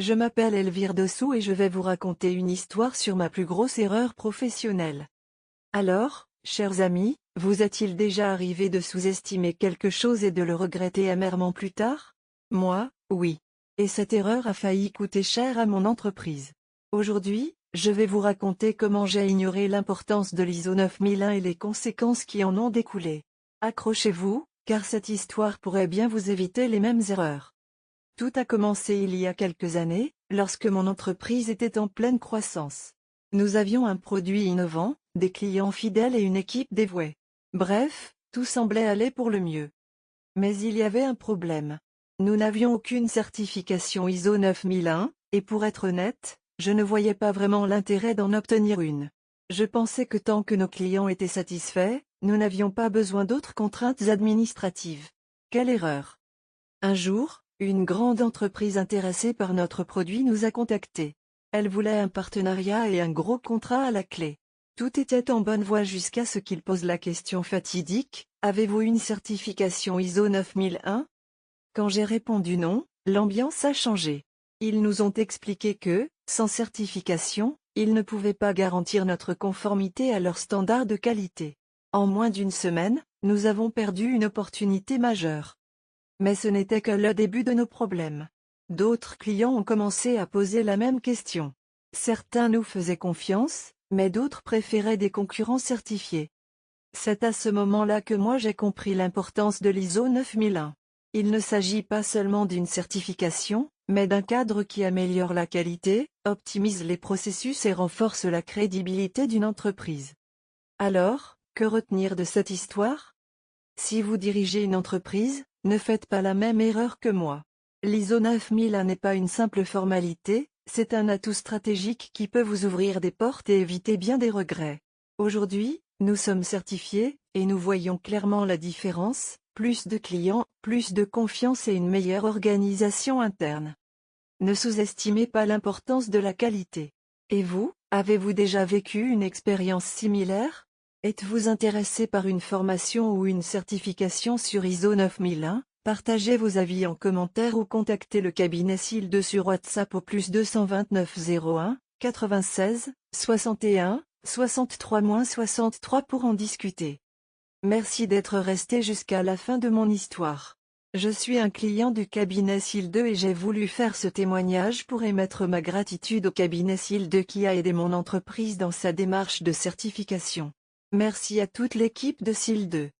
Je m'appelle Elvire Dessous et je vais vous raconter une histoire sur ma plus grosse erreur professionnelle. Alors, chers amis, vous est-il déjà arrivé de sous-estimer quelque chose et de le regretter amèrement plus tard? Moi, oui. Et cette erreur a failli coûter cher à mon entreprise. Aujourd'hui, je vais vous raconter comment j'ai ignoré l'importance de l'ISO 9001 et les conséquences qui en ont découlé. Accrochez-vous, car cette histoire pourrait bien vous éviter les mêmes erreurs. Tout a commencé il y a quelques années, lorsque mon entreprise était en pleine croissance. Nous avions un produit innovant, des clients fidèles et une équipe dévouée. Bref, tout semblait aller pour le mieux. Mais il y avait un problème. Nous n'avions aucune certification ISO 9001, et pour être honnête, je ne voyais pas vraiment l'intérêt d'en obtenir une. Je pensais que tant que nos clients étaient satisfaits, nous n'avions pas besoin d'autres contraintes administratives. Quelle erreur! Un jour, une grande entreprise intéressée par notre produit nous a contactés. Elle voulait un partenariat et un gros contrat à la clé. Tout était en bonne voie jusqu'à ce qu'ils posent la question fatidique: avez-vous une certification ISO 9001? Quand j'ai répondu non, l'ambiance a changé. Ils nous ont expliqué que, sans certification, ils ne pouvaient pas garantir notre conformité à leurs standards de qualité. En moins d'une semaine, nous avons perdu une opportunité majeure. Mais ce n'était que le début de nos problèmes. D'autres clients ont commencé à poser la même question. Certains nous faisaient confiance, mais d'autres préféraient des concurrents certifiés. C'est à ce moment-là que moi j'ai compris l'importance de l'ISO 9001. Il ne s'agit pas seulement d'une certification, mais d'un cadre qui améliore la qualité, optimise les processus et renforce la crédibilité d'une entreprise. Alors, que retenir de cette histoire? Si vous dirigez une entreprise, ne faites pas la même erreur que moi. L'ISO 9001 n'est pas une simple formalité, c'est un atout stratégique qui peut vous ouvrir des portes et éviter bien des regrets. Aujourd'hui, nous sommes certifiés, et nous voyons clairement la différence: plus de clients, plus de confiance et une meilleure organisation interne. Ne sous-estimez pas l'importance de la qualité. Et vous, avez-vous déjà vécu une expérience similaire? Êtes-vous intéressé par une formation ou une certification sur ISO 9001? Partagez vos avis en commentaire ou contactez le cabinet SIL2 sur WhatsApp au +229 01 96 61 63-63 pour en discuter. Merci d'être resté jusqu'à la fin de mon histoire. Je suis un client du cabinet SIL2 et j'ai voulu faire ce témoignage pour émettre ma gratitude au cabinet SIL2 qui a aidé mon entreprise dans sa démarche de certification. Merci à toute l'équipe de SIL2.